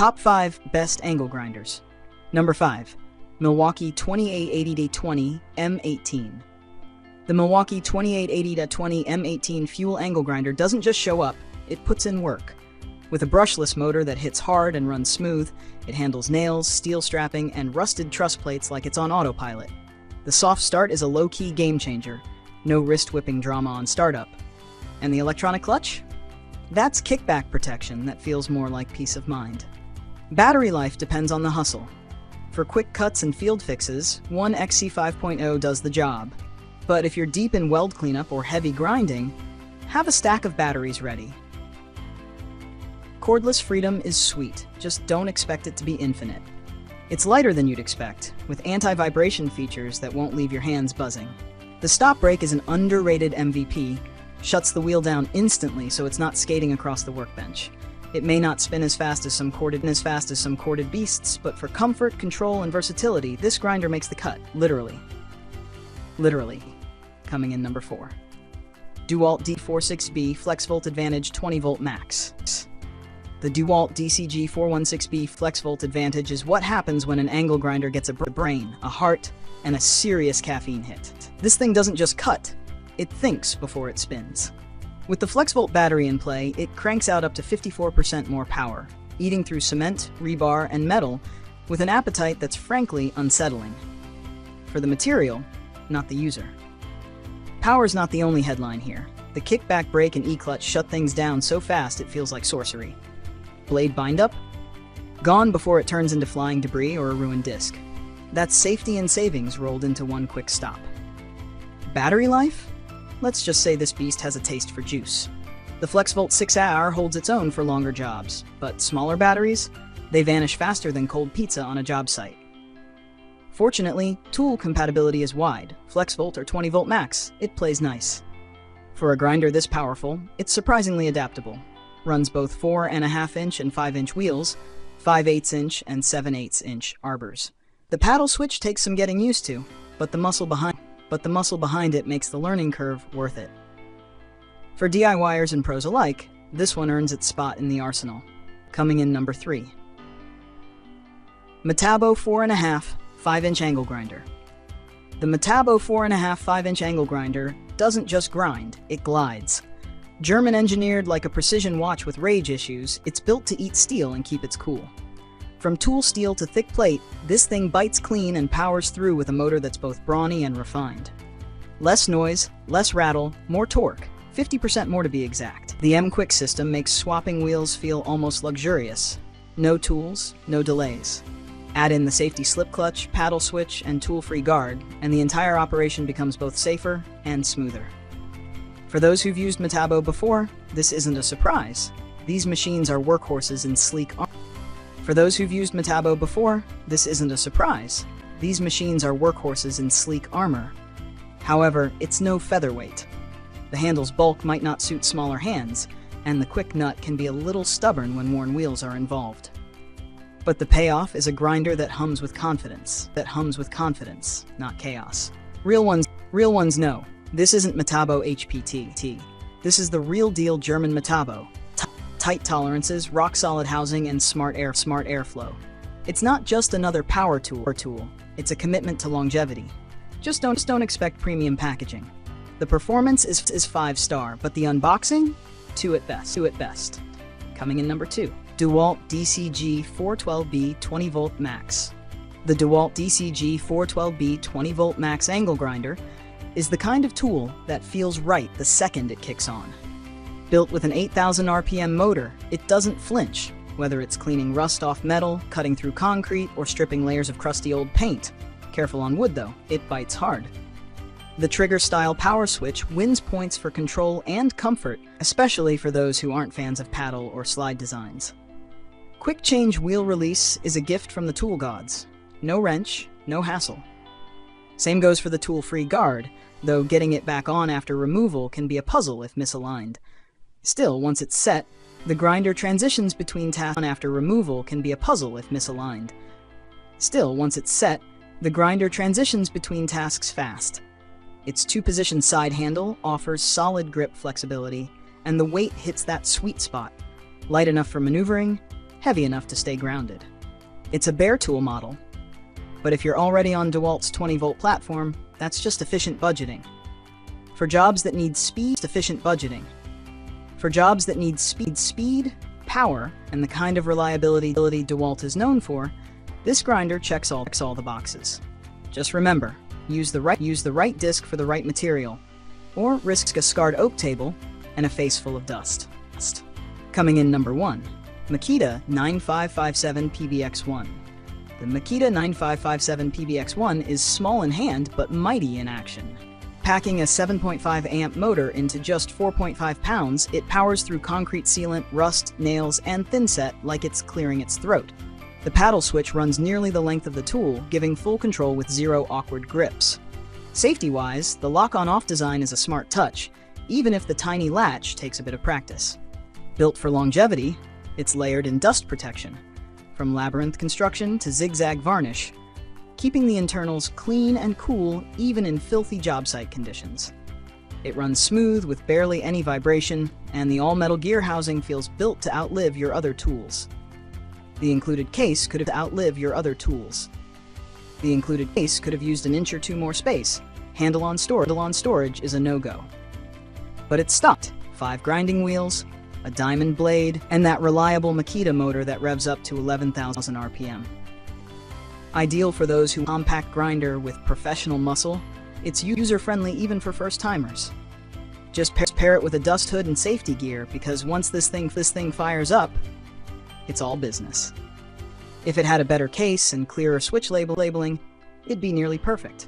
Top 5 Best Angle Grinders. Number 5. Milwaukee 2880-20 M18. The Milwaukee 2880-20 M18 fuel angle grinder doesn't just show up, it puts in work. With a brushless motor that hits hard and runs smooth, it handles nails, steel strapping, and rusted truss plates like it's on autopilot. The soft start is a low-key game-changer. No wrist-whipping drama on startup. And the electronic clutch? That's kickback protection that feels more like peace of mind. Battery life depends on the hustle. For quick cuts and field fixes, one XC 5.0 does the job. But if you're deep in weld cleanup or heavy grinding, have a stack of batteries ready. Cordless freedom is sweet, just don't expect it to be infinite. It's lighter than you'd expect, with anti-vibration features that won't leave your hands buzzing. The stop brake is an underrated MVP, shuts the wheel down instantly so it's not skating across the workbench. It may not spin as fast as some corded beasts, but for comfort, control, and versatility, this grinder makes the cut, literally. Literally. Coming in number 4. Dewalt DCG412B Flexvolt Advantage 20V Max. The Dewalt DCG412B Flexvolt Advantage is what happens when an angle grinder gets a brain, a heart, and a serious caffeine hit. This thing doesn't just cut, it thinks before it spins. With the Flexvolt battery in play, it cranks out up to 54% more power, eating through cement, rebar, and metal with an appetite that's frankly unsettling. For the material, not the user. Power's not the only headline here. The kickback brake and E-clutch shut things down so fast it feels like sorcery. Blade bindup? Gone before it turns into flying debris or a ruined disc. That's safety and savings rolled into one quick stop. Battery life? Let's just say this beast has a taste for juice. The Flexvolt 6R holds its own for longer jobs, but smaller batteries? They vanish faster than cold pizza on a job site. Fortunately, tool compatibility is wide. Flexvolt or 20V Max, it plays nice. For a grinder this powerful, it's surprisingly adaptable. Runs both 4.5-inch and 5-inch wheels, 5/8" and 7/8" arbors. The paddle switch takes some getting used to, but the muscle behind it makes the learning curve worth it. For DIYers and pros alike, this one earns its spot in the arsenal. Coming in number 3. Metabo 4.5 5-inch angle grinder. The Metabo 4.5 5-inch angle grinder doesn't just grind, it glides. German engineered like a precision watch with rage issues, it's built to eat steel and keep its cool. From tool steel to thick plate, this thing bites clean and powers through with a motor that's both brawny and refined. Less noise, less rattle, more torque, 50% more to be exact. The M-Quick system makes swapping wheels feel almost luxurious. No tools, no delays. Add in the safety slip clutch, paddle switch, and tool-free guard, and the entire operation becomes both safer and smoother. For those who've used Metabo before, this isn't a surprise. These machines are workhorses in sleek armor. For those who've used Metabo before, this isn't a surprise. These machines are workhorses in sleek armor. However, it's no featherweight. The handle's bulk might not suit smaller hands, and the quick nut can be a little stubborn when worn wheels are involved. But the payoff is a grinder that hums with confidence, not chaos. Real ones know, this isn't Metabo HPT. This is the real deal German Metabo. Tight tolerances, rock-solid housing, and smart airflow. It's not just another power tool, it's a commitment to longevity. Just don't expect premium packaging. The performance is 5-star, but the unboxing? 2 at best. Coming in number 2. Dewalt DCG412B 20V Max. The Dewalt DCG412B 20V Max angle grinder is the kind of tool that feels right the second it kicks on. Built with an 8,000 RPM motor, it doesn't flinch, whether it's cleaning rust off metal, cutting through concrete, or stripping layers of crusty old paint. Careful on wood though, it bites hard. The trigger-style power switch wins points for control and comfort, especially for those who aren't fans of paddle or slide designs. Quick change wheel release is a gift from the tool gods. No wrench, no hassle. Same goes for the tool-free guard, though getting it back on after removal can be a puzzle if misaligned. Still, once it's set, the grinder transitions between tasks after removal can be a puzzle if misaligned. Fast. Its 2-position side handle offers solid grip flexibility, and the weight hits that sweet spot. Light enough for maneuvering, heavy enough to stay grounded. It's a bare tool model, but if you're already on Dewalt's 20-volt platform, that's just efficient budgeting. For jobs that need efficient budgeting. For jobs that need speed, power, and the kind of reliability Dewalt is known for, this grinder checks all the boxes. Just remember, use the right disc for the right material, or risk a scarred oak table and a face full of dust. Coming in number 1, Makita 9557 PBX1. The Makita 9557 PBX1 is small in hand but mighty in action. Packing a 7.5 amp motor into just 4.5 pounds, it powers through concrete sealant, rust, nails, and thinset like it's clearing its throat. The paddle switch runs nearly the length of the tool, giving full control with zero awkward grips. Safety-wise, the lock-on-off design is a smart touch, even if the tiny latch takes a bit of practice. Built for longevity, it's layered in dust protection, from labyrinth construction to zigzag varnish, keeping the internals clean and cool even in filthy job site conditions. It runs smooth with barely any vibration, and the all-metal gear housing feels built to outlive your other tools. The included case could have outlived your other tools. The included case could have used an inch or two more space. Handle-on storage is a no-go. But it's stocked 5 grinding wheels, a diamond blade, and that reliable Makita motor that revs up to 11,000 RPM. Ideal for those who want a compact grinder with professional muscle, it's user-friendly even for first-timers. Just pair it with a dust hood and safety gear, because once this thing fires up, it's all business. If it had a better case and clearer switch labeling, it'd be nearly perfect.